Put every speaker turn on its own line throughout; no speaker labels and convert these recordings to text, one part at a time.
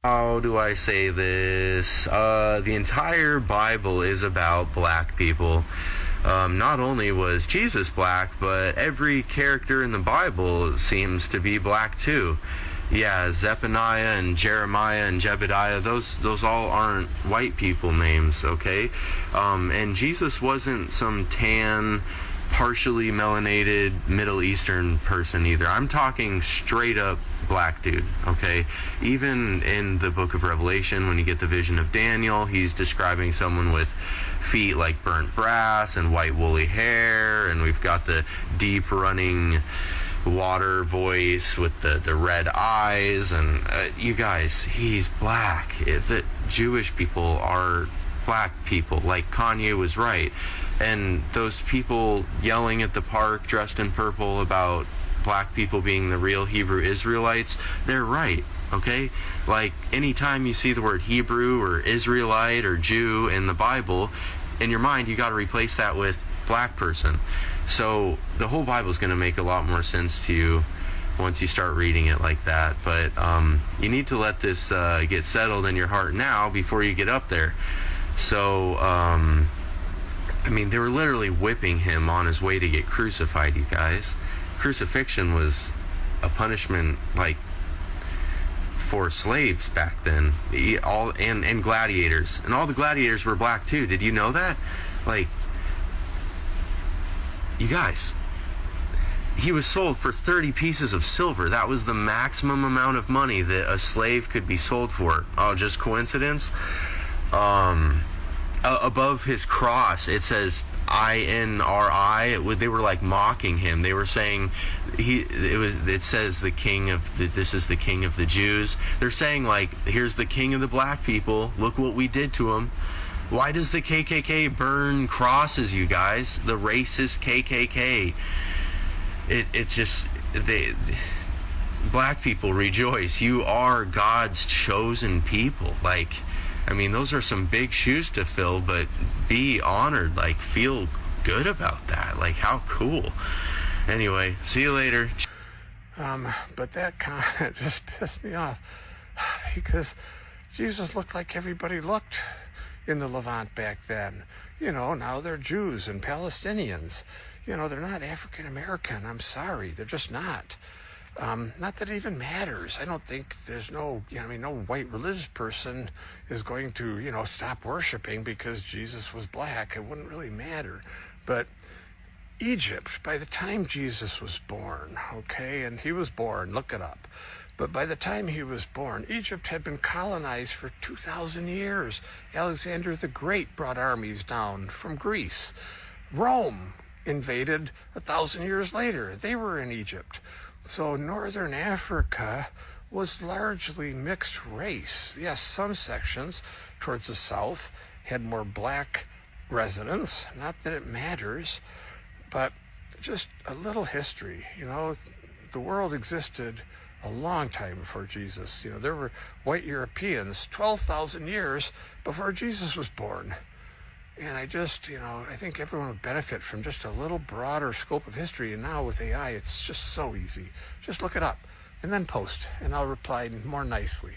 How do I say this? The entire Bible is about black people. Not only was Jesus black, but every character in the Bible seems to be black too. Yeah, Zephaniah and Jeremiah and Jebediah, those all aren't white people names, okay? And Jesus wasn't some tan, partially melanated Middle Eastern person either. I'm talking straight up black dude, okay? Even in the book of Revelation, when you get the vision of Daniel, he's describing someone with feet like burnt brass and white woolly hair, and we've got the deep running water voice with the red eyes, and you guys, he's black. The Jewish people are black people, like Kanye was right. And those people yelling at the park dressed in purple about black people being the real Hebrew Israelites, they're right, okay? Like, anytime you see the word Hebrew or Israelite or Jew in the Bible, in your mind you got to replace that with black person. So the whole Bible is going to make a lot more sense to you once you start reading it like that. But you need to let this get settled in your heart now before you get up there. So, I mean, they were literally whipping him on his way to get crucified, you guys. Crucifixion was a punishment, like, for slaves back then. And gladiators. And all the gladiators were black, too. Did you know that? Like, you guys, he was sold for 30 pieces of silver. That was the maximum amount of money that a slave could be sold for. Oh, just coincidence? Above his cross, it says INRI. They were like mocking him. They were saying it says this is the king of the Jews. They're saying, like, here's the king of the black people. Look what we did to him. Why does the KKK burn crosses, you guys? The racist KKK. It's just, black people rejoice. You are God's chosen people. Like, I mean, those are some big shoes to fill, but be honored. Like, feel good about that. Like, how cool. Anyway, see you later.
But that comment just pissed me off, because Jesus looked like everybody looked in the Levant back then. You know, now they're Jews and Palestinians. You know, they're not African American. I'm sorry, they're just not. Not that it even matters. I don't think there's no white religious person is going to, stop worshiping because Jesus was black. It wouldn't really matter. But Egypt, by the time Jesus was born, okay, and he was born, look it up. But by the time he was born, Egypt had been colonized for 2,000 years. Alexander the Great brought armies down from Greece. Rome invaded 1,000 years later. They were in Egypt. So northern Africa was largely mixed race. Yes, some sections towards the south had more black residents. Not that it matters, but just a little history. The world existed a long time before Jesus. There were white Europeans 12,000 years before Jesus was born. And I think everyone would benefit from just a little broader scope of history. And now with AI, it's just so easy. Just look it up and then post, and I'll reply more nicely.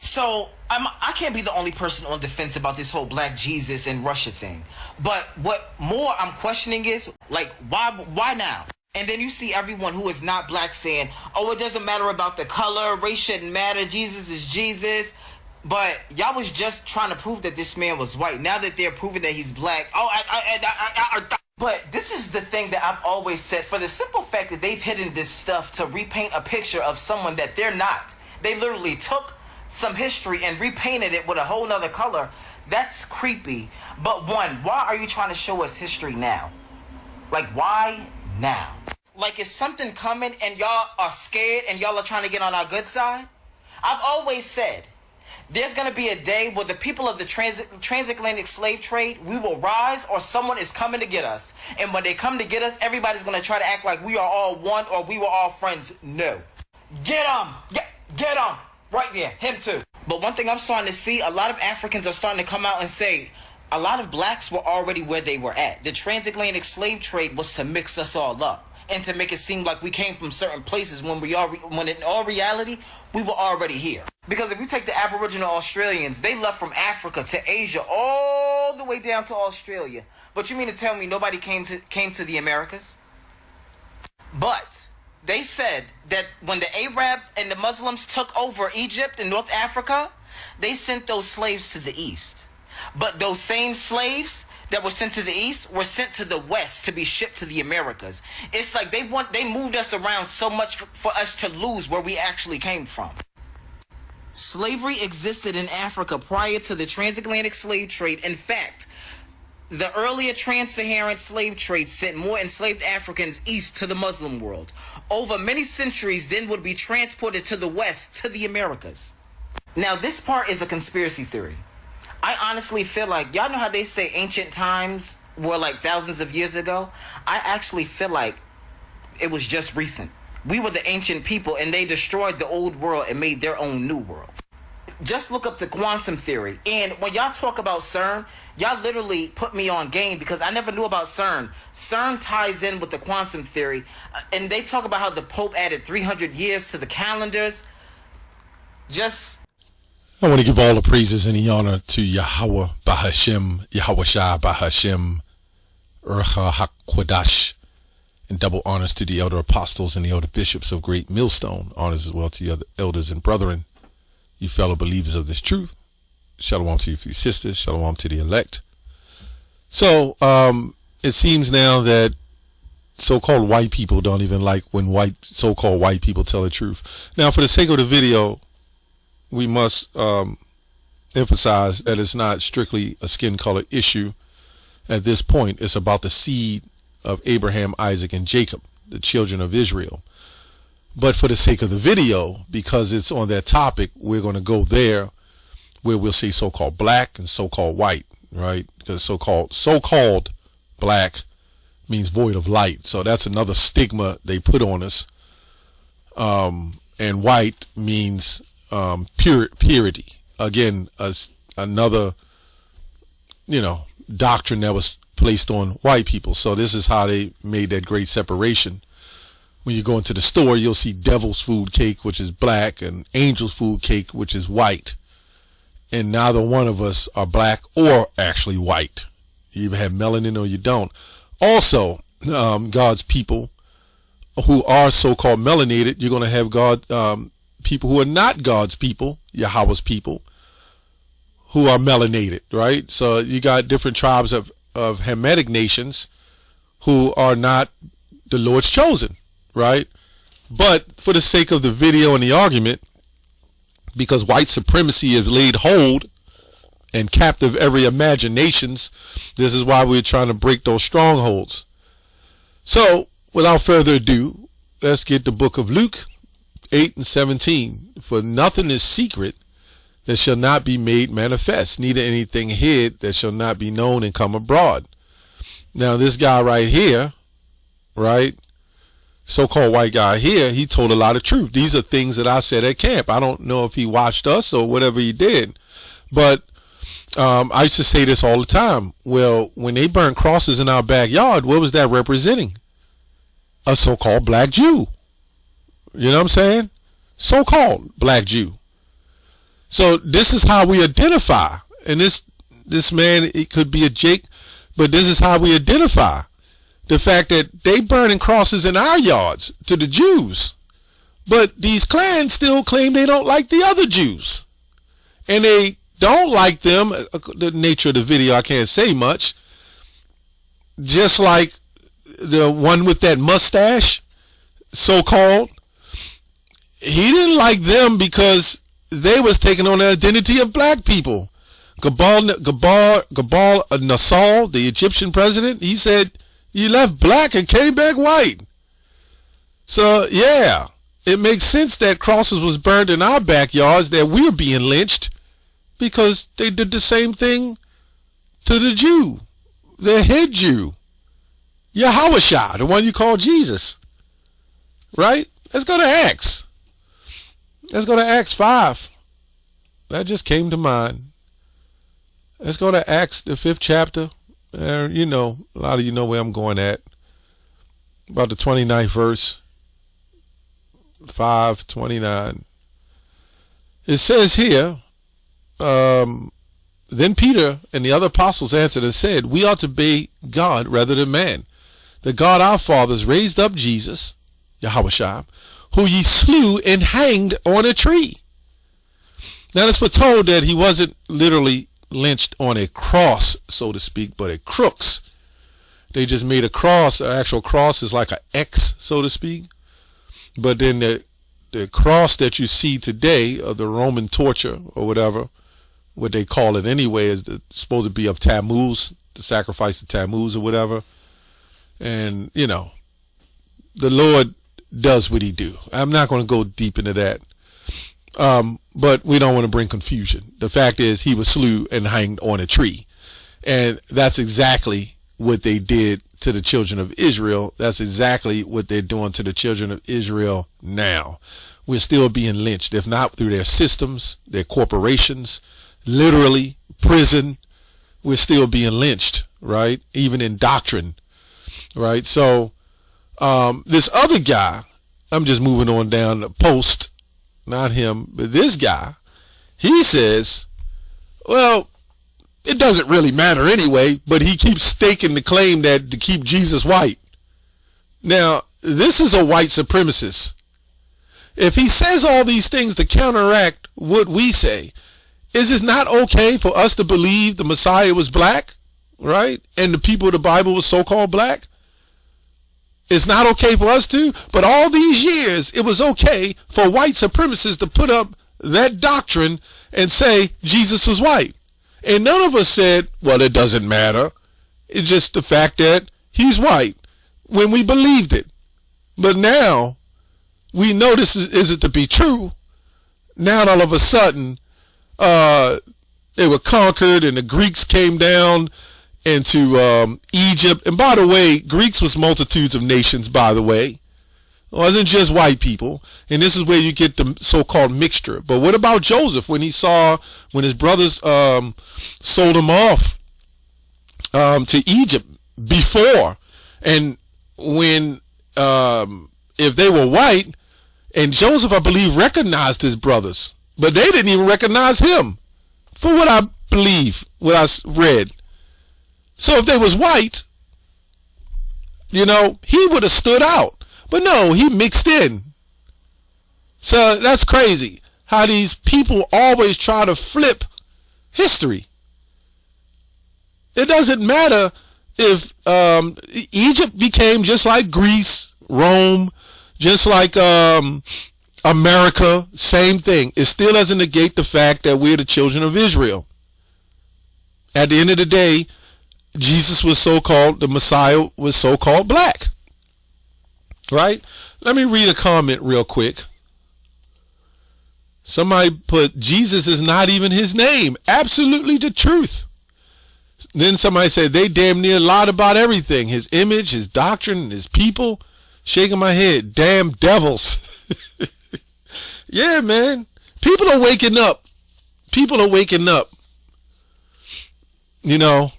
So I can't be the only person on the fence about this whole black Jesus and Russia thing. But what more I'm questioning is, like, why now? And then you see everyone who is not black saying, oh, it doesn't matter about the color, race shouldn't matter, Jesus is Jesus. But y'all was just trying to prove that this man was white. Now that they're proving that he's black, but this is the thing that I've always said, for the simple fact that they've hidden this stuff to repaint a picture of someone that they're not. They literally took some history and repainted it with a whole nother color. That's creepy. But one, why are you trying to show us history now? Like, why now? Like, is something coming and y'all are scared and y'all are trying to get on our good side? I've always said, there's going to be a day where the people of the transatlantic slave trade, we will rise, or someone is coming to get us. And when they come to get us, everybody's going to try to act like we are all one or we were all friends. No. Get him! Get him! Right there. Him too. But one thing I'm starting to see, a lot of Africans are starting to come out and say, a lot of blacks were already where they were at. The transatlantic slave trade was to mix us all up. and to make it seem like we came from certain places when in all reality, we were already here. Because if you take the Aboriginal Australians, they left from Africa to Asia all the way down to Australia. But you mean to tell me nobody came to the Americas? But they said that when the Arab and the Muslims took over Egypt and North Africa, they sent those slaves to the east. But those same slaves that were sent to the east were sent to the west to be shipped to the Americas. It's like they moved us around so much for us to lose where we actually came from. Slavery existed in Africa prior to the transatlantic slave trade. In fact, the earlier trans-Saharan slave trade sent more enslaved Africans east to the Muslim world. Over many centuries then would be transported to the west, to the Americas. Now this part is a conspiracy theory. I honestly feel like, y'all know how they say ancient times were like thousands of years ago? I actually feel like it was just recent. We were the ancient people and they destroyed the old world and made their own new world. Just look up the quantum theory. And when y'all talk about CERN, y'all literally put me on game because I never knew about CERN. CERN ties in with the quantum theory. And they talk about how the Pope added 300 years to the calendars.
I want to give all the praises and the honor to Yahweh Bahashem, Yahweh Shah Bahashem, Urcha HaKwadash, and double honors to the elder apostles and the elder bishops of Great Millstone. Honors as well to the other elders and brethren, you fellow believers of this truth. Shalom to you, few sisters. Shalom to the elect. So, it seems now that so-called white people don't even like when so-called white people tell the truth. Now, for the sake of the video, we must emphasize that it's not strictly a skin color issue. At this point, it's about the seed of Abraham, Isaac, and Jacob, the children of Israel. But for the sake of the video, because it's on that topic, we're going to go there where we'll say so-called black and so-called white, right? Because so-called black means void of light. So that's another stigma they put on us. And white means purity. Again, another, doctrine that was placed on white people. So this is how they made that great separation. When you go into the store, you'll see devil's food cake, which is black, and angel's food cake, which is white. And neither one of us are black or actually white. You either have melanin or you don't. Also, God's people who are so-called melanated, you're going to have people who are not God's people, Yahweh's people, who are melanated, right? So you got different tribes of Hamitic nations who are not the Lord's chosen, right? But for the sake of the video and the argument, because white supremacy has laid hold and captive every imaginations, this is why we're trying to break those strongholds. So without further ado, let's get the book of Luke 8:17. For nothing is secret that shall not be made manifest, neither anything hid that shall not be known and come abroad. Now this guy right here, right, so-called white guy here, he told a lot of truth. These are things that I said at camp. I don't know if he watched us or whatever he did, but I used to say this all the time. Well, when they burned crosses in our backyard, what was that representing? A so-called black Jew. You know what I'm saying? So-called black Jew. So this is how we identify. And this man, it could be a Jake, but this is how we identify. The fact that they burning crosses in our yards to the Jews. But these clans still claim they don't like the other Jews. And they don't like them. The nature of the video, I can't say much. Just like the one with that mustache, so-called, he didn't like them because they was taking on the identity of black people. Gabal Nassau, the Egyptian president, he said, you left black and came back white. So, yeah, it makes sense that crosses was burned in our backyards, that we were being lynched because they did the same thing to the Jew, the head Jew, Yahweh, the one you call Jesus, right? Let's go to Acts. Let's go to Acts 5. That just came to mind. Let's go to Acts, the 5th chapter. A lot of you know where I'm going at. about the 29th verse, 5:29. It says here, then Peter and the other apostles answered and said, we ought to obey God rather than man. The God our fathers raised up Jesus, Yahushua, who ye slew and hanged on a tree. Now it's foretold that he wasn't literally lynched on a cross, so to speak, but a crux. They just made a cross. An actual cross is like an X, so to speak. But then the cross that you see today of the Roman torture or whatever, what they call it anyway, is supposed to be of Tammuz, the sacrifice of Tammuz or whatever. And, you know, the Lord does what he do. I'm not going to go deep into that. But we don't want to bring confusion. The fact is he was slew and hanged on a tree. And that's exactly what they did to the children of Israel. That's exactly what they're doing to the children of Israel now. We're still being lynched, if not through their systems, their corporations, literally prison. We're still being lynched, right? Even in doctrine, right? So this other guy, I'm just moving on down the post, not him, but this guy, he says, well, it doesn't really matter anyway, but he keeps staking the claim that to keep Jesus white. Now, this is a white supremacist. If he says all these things to counteract what we say, is it not okay for us to believe the Messiah was black, right? And the people of the Bible was so-called black? It's not okay for us to, but all these years it was okay for white supremacists to put up that doctrine and say Jesus was white. And none of us said, well, it doesn't matter. It's just the fact that he's white when we believed it. But now we know this isn't to be true. Now all of a sudden they were conquered and the Greeks came down into Egypt. And by the way, Greeks was multitudes of nations, by the way. It wasn't just white people. And this is where you get the so-called mixture. But what about Joseph when his brothers sold him off to Egypt before? And when if they were white, and Joseph, I believe, recognized his brothers, but they didn't even recognize him, for what I believe, what I read. So if they was white, you know, he would have stood out. But no, he mixed in. So that's crazy how these people always try to flip history. It doesn't matter if Egypt became just like Greece, Rome, just like America, same thing. It still doesn't negate the fact that we're the children of Israel. At the end of the day, Jesus was so-called, the Messiah was so-called black. Right? Let me read a comment real quick. Somebody put, Jesus is not even his name. Absolutely the truth. Then somebody said, they damn near lied about everything. His image, his doctrine, his people. Shaking my head. Damn devils. Yeah, man. People are waking up. People are waking up. You know,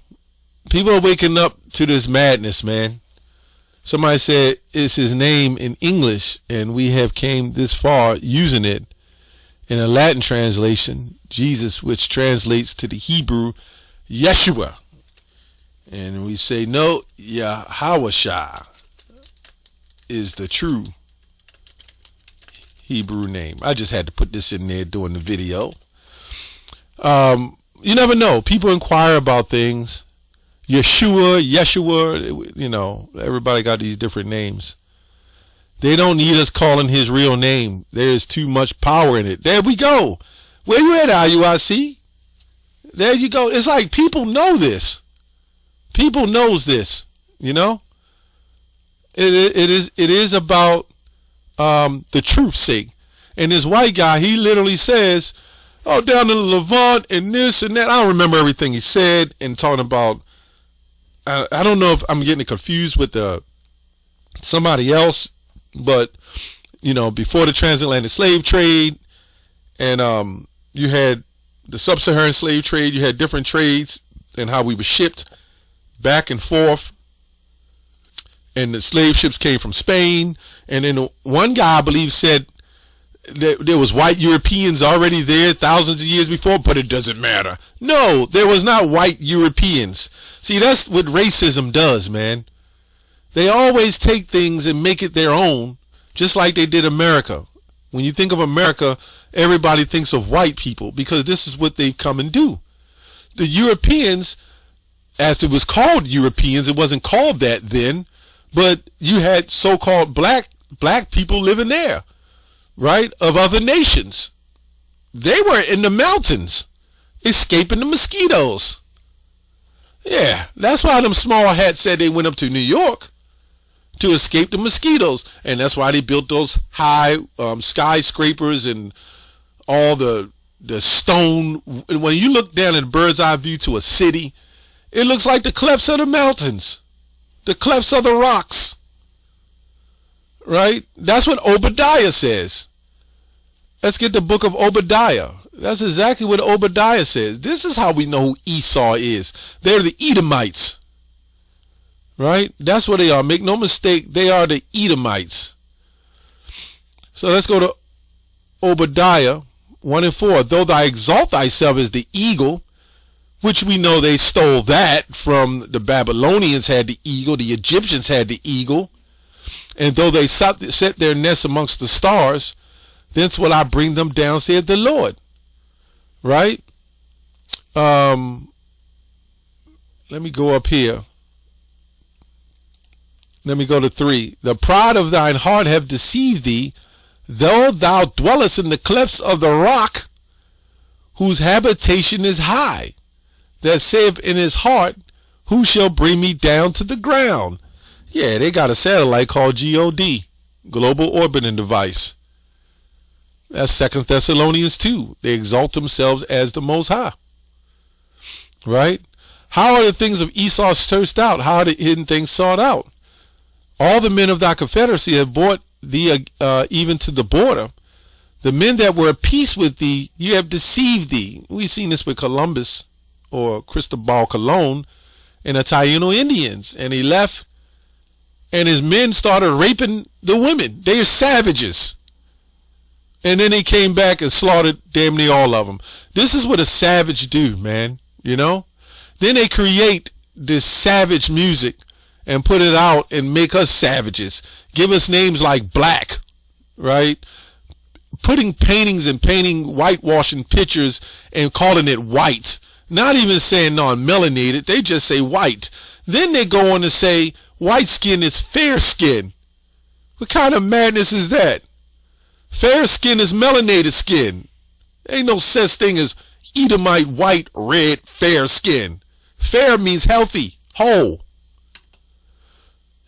people are waking up to this madness, man. Somebody said it's his name in English, and we have came this far using it in a Latin translation, Jesus, which translates to the Hebrew Yeshua. And we say, no, Yahushua is the true Hebrew name. I just had to put this in there during the video. You never know. People inquire about things. Yeshua, you know, everybody got these different names. They don't need us calling his real name. There's too much power in it. There we go. Where you at, IUIC? There you go. It's like people know this. People knows this, you know. It is about the truth's sake. And this white guy, he literally says, oh, down in the Levant and this and that. I don't remember everything he said, and talking about, I don't know if I'm getting confused with somebody else, but, you know, before the transatlantic slave trade, and you had the sub-Saharan slave trade, you had different trades and how we were shipped back and forth. and the slave ships came from Spain. And then one guy, I believe, said that there was white Europeans already there thousands of years before, but it doesn't matter. No, there was not white Europeans. See, that's what racism does, man. They always take things and make it their own, just like they did America. When you think of America, everybody thinks of white people because this is what they've come and do. The Europeans, as it was called Europeans, it wasn't called that then, but you had so-called black people living there, right, of other nations. They were in the mountains, escaping the mosquitoes. Yeah, that's why them small hats said they went up to New York to escape the mosquitoes, and that's why they built those high skyscrapers and all the stone. When you look down at a bird's eye view to a city, it looks like the clefts of the mountains, the clefts of the rocks, right? That's what Obadiah says. Let's get the book of Obadiah. That's exactly what Obadiah says. This is how we know who Esau is. They're the Edomites, right? That's what they are. Make no mistake, they are the Edomites. So let's go to Obadiah 1:4. Though thou exalt thyself as the eagle, which we know they stole that from the Babylonians had the eagle, the Egyptians had the eagle, and though they set their nests amongst the stars, thence will I bring them down, saith the Lord. Right? Let me go up here. Let me go to 3. The pride of thine heart have deceived thee, though thou dwellest in the clefts of the rock, whose habitation is high, that saith in his heart, who shall bring me down to the ground? Yeah, they got a satellite called GOD, Global Orbiting Device. That's 2 Thessalonians 2. They exalt themselves as the Most High. Right? How are the things of Esau searched out? How are the hidden things sought out? All the men of thy confederacy have brought thee even to the border. The men that were at peace with thee, you have deceived thee. We've seen this with Columbus or Cristobal Colon and the Taino Indians. And he left, and his men started raping the women. They are savages. And then he came back and slaughtered damn near all of them. This is what a savage do, man. You know? Then they create this savage music and put it out and make us savages. Give us names like Black, right? Putting paintings and whitewashing pictures and calling it white. Not even saying non-melanated. They just say white. Then they go on to say white skin is fair skin. What kind of madness is that? Fair skin is melanated skin. Ain't no such thing as Edomite, white, red, fair skin. Fair means healthy, whole.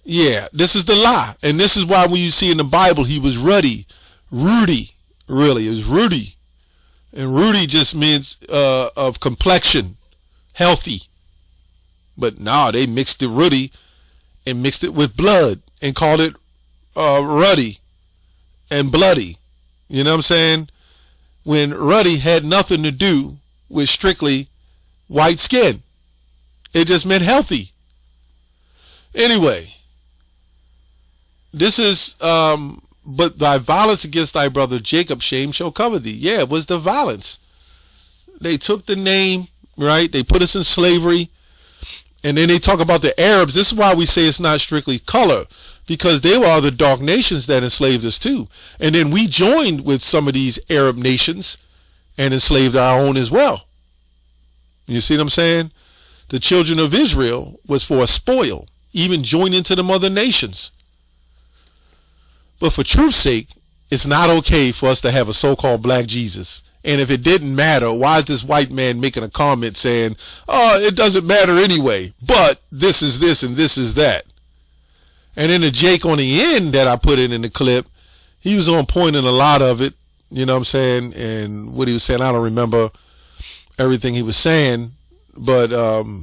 Yeah, this is the lie. And this is why when you see in the Bible, he was Rudy, really, it was Rudy. And Rudy just means of complexion, healthy. But nah, they mixed the Rudy and mixed it with blood and called it Ruddy and bloody. You know what I'm saying? When Ruddy had nothing to do with strictly white skin. It just meant healthy. Anyway, this is but thy violence against thy brother Jacob shame shall cover thee. Yeah, it was the violence. They took the name, right? They put us in slavery. And then they talk about the Arabs. This is why we say it's not strictly color, because they were the dark nations that enslaved us too. And then we joined with some of these Arab nations and enslaved our own as well. You see what I'm saying? The children of Israel was for a spoil, even joining to them other nations. But for truth's sake, it's not okay for us to have a so-called black Jesus. And if it didn't matter, why is this white man making a comment saying, oh, it doesn't matter anyway, but this is this and this is that. And then the Jake on the end that I put in the clip, he was on point in a lot of it, you know what I'm saying? And what he was saying, I don't remember everything he was saying, but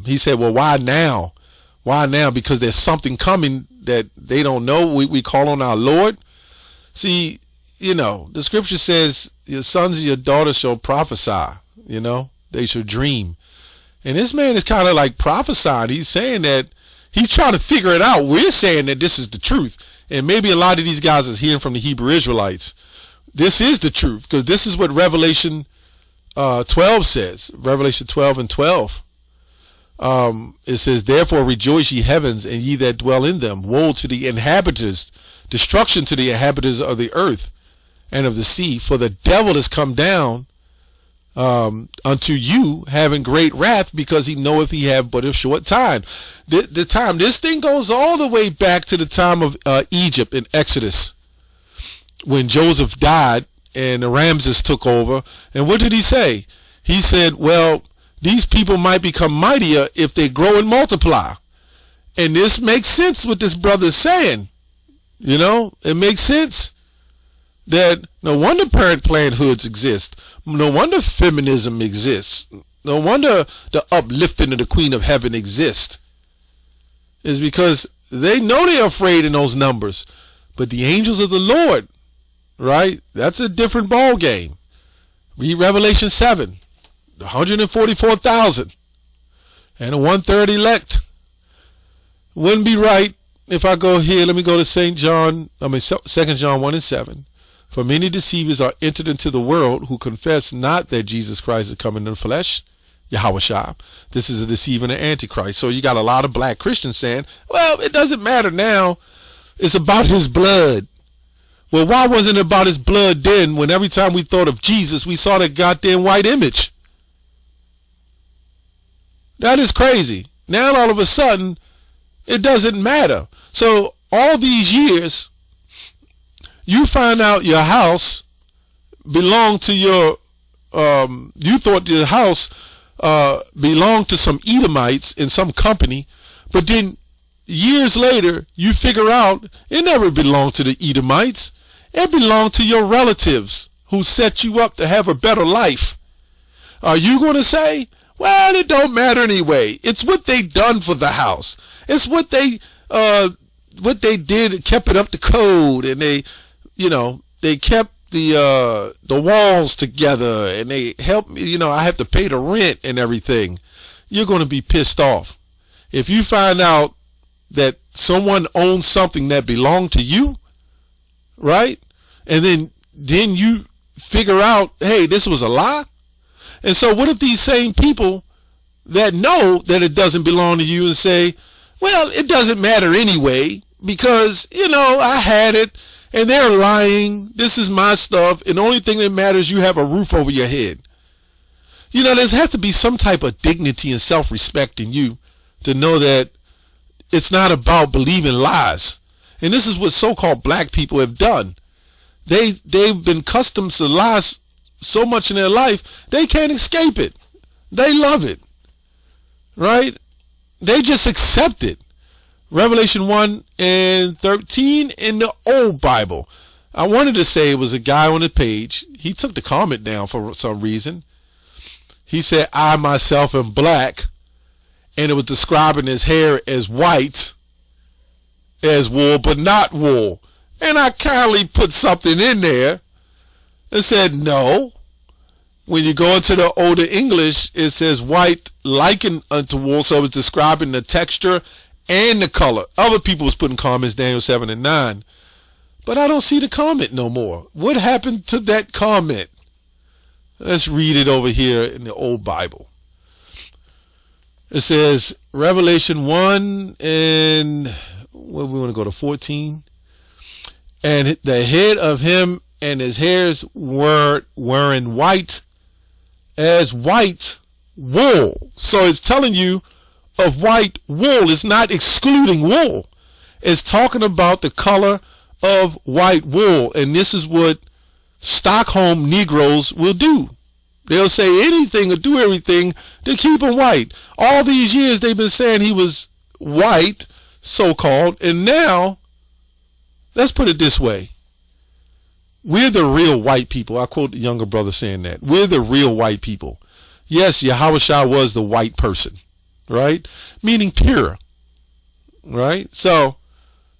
he said, well, why now? Why now? Because there's something coming that they don't know. We call on our Lord. See, you know, the scripture says your sons and your daughters shall prophesy, you know, they shall dream. And this man is kind of like prophesying. He's saying that He's trying to figure it out. We're saying that this is the truth. And maybe a lot of these guys is hearing from the Hebrew Israelites. This is the truth, because this is what Revelation 12 says. Revelation 12 and 12. It says, therefore rejoice ye heavens, and ye that dwell in them. Woe to the inhabitants, destruction to the inhabitants of the earth and of the sea. For the devil is come down unto you, having great wrath, because he knoweth he have but a short time. The time, this thing goes all the way back to the time of Egypt in Exodus, when Joseph died and Ramses took over. And what did he say? He said, well, these people might become mightier if they grow and multiply. And this makes sense what this brother is saying. You know, it makes sense that no wonder parent-planned hoods exist. No wonder feminism exists. No wonder the uplifting of the Queen of Heaven exists. It's because they know they're afraid in those numbers. But the angels of the Lord, right? That's a different ball game. Read Revelation 7. 144,000 and a 1/3 elect. Wouldn't be right if I go here. Let me go to 2 John 1 and 7. For many deceivers are entered into the world, who confess not that Jesus Christ is come in the flesh, Yahushua. This is a deceiver and an antichrist. So you got a lot of black Christians saying, well, it doesn't matter now. It's about his blood. Well, why wasn't it about his blood then, when every time we thought of Jesus, we saw that goddamn white image? That is crazy. Now all of a sudden, it doesn't matter. So all these years, you find out your house belonged to your, you thought your house belonged to some Edomites in some company, but then years later, you figure out it never belonged to the Edomites. It belonged to your relatives who set you up to have a better life. Are you going to say, well, it don't matter anyway? It's what they done for the house. It's what they did, kept it up to code, and they kept the walls together, and they helped me. I have to pay the rent and everything. You're going to be pissed off if you find out that someone owns something that belonged to you, right? And then you figure out, hey, this was a lie. And so what if these same people that know that it doesn't belong to you and say, well, it doesn't matter anyway, because, I had it, and they're lying. This is my stuff. And the only thing that matters, you have a roof over your head. There has to be some type of dignity and self-respect in you to know that it's not about believing lies. And this is what so-called black people have done. They've been accustomed to lies so much in their life, they can't escape it. They love it, right? They just accept it. Revelation 1 and 13 in the old Bible. I wanted to say it was a guy on the page. He took the comment down for some reason. He said, I myself am black, and it was describing his hair as white, as wool, but not wool. And I kindly put something in there and said, no. When you go into the older English, it says white likened unto wool, so it's describing the texture and the color. Other people was putting comments, Daniel 7 and 9. But I don't see the comment no more. What happened to that comment? Let's read it over here in the old Bible. It says, Revelation 1 and, where we want to go to 14. And the head of him and his hairs were wearing white as white wool. So it's telling you of white wool. It's not excluding wool. It's talking about the color of white wool. And this is what Stockholm Negroes will do. They'll say anything or do everything to keep him white. All these years they've been saying he was white, so-called, and now, let's put it this way. We're the real white people. I quote the younger brother saying that. We're the real white people. Yes, Yahushua was the white person, right? Meaning pure, right? So,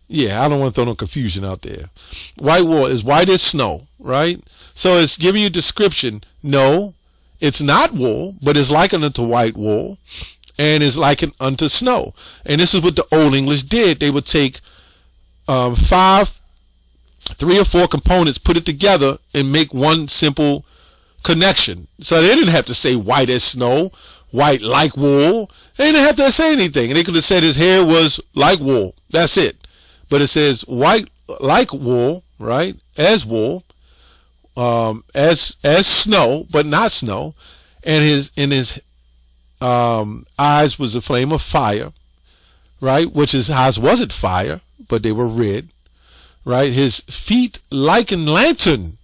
yeah, I don't want to throw no confusion out there. White wool is white as snow, right? So it's giving you a description. No, it's not wool, but it's likened to white wool. and is likened unto snow. And this is what the Old English did. They would take 3 or 4 components, put it together, and make one simple connection. So they didn't have to say white as snow, white like wool. They didn't have to say anything. And they could have said his hair was like wool. That's it. But it says white like wool, right? As wool, as snow, but not snow. And his eyes was a flame of fire, right? Which his eyes wasn't fire, but they were red, right? His feet like a lantern,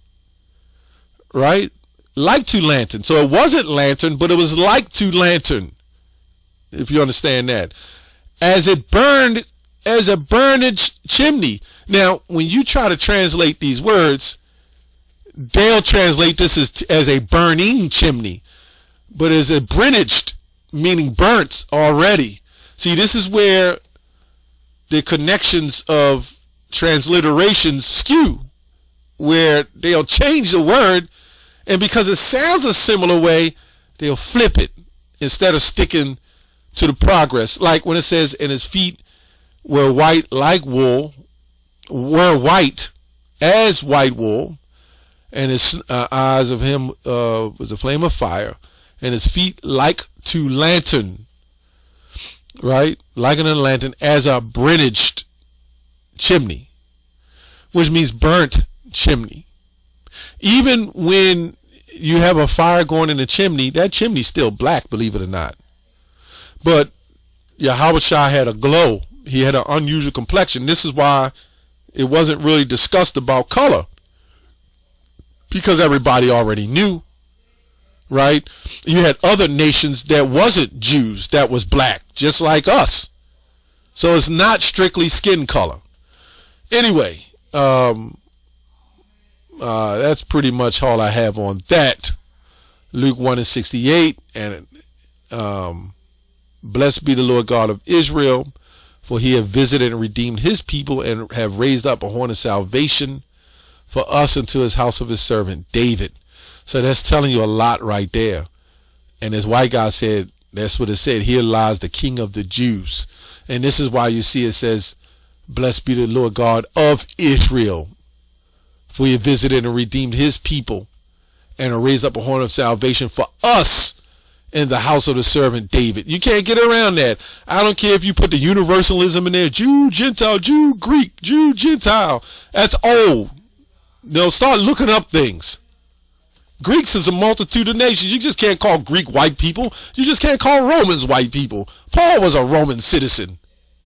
right? Like to lantern. So it wasn't lantern, but it was like to lantern, if you understand that. As it burned, as a burnage chimney. Now, when you try to translate these words, they'll translate this as a burning chimney, but as a burnaged, meaning burnt already. See, this is where the connections of transliterations skew, where they'll change the word, and because it sounds a similar way, they'll flip it instead of sticking to the progress. Like when it says, and his feet were white like wool, were white as white wool, and his eyes of him was a flame of fire, and his feet like to lantern, right? Like a lantern, as a burnaged chimney, which means burnt chimney. Even when you have a fire going in the chimney, that chimney's still black, believe it or not. But Yahweh Shai had a glow. He had an unusual complexion. This is why it wasn't really discussed about color, because everybody already knew, right? You had other nations that wasn't Jews that was black, just like us. So it's not strictly skin color. Anyway, that's pretty much all I have on that. Luke 1:68, and blessed be the Lord God of Israel, for he have visited and redeemed his people, and have raised up a horn of salvation for us unto his house of his servant David. So that's telling you a lot right there. And as White guy said, that's what it said. Here lies the King of the Jews. And this is why you see it says, blessed be the Lord God of Israel, for he visited and redeemed his people, and raised up a horn of salvation for us in the house of the servant David. You can't get around that. I don't care if you put the universalism in there, Jew, Gentile, Jew, Greek, Jew, Gentile. That's old. They'll start looking up things. Greeks is a multitude of nations. You just can't call Greek white people. You just can't call Romans white people. Paul was a Roman citizen.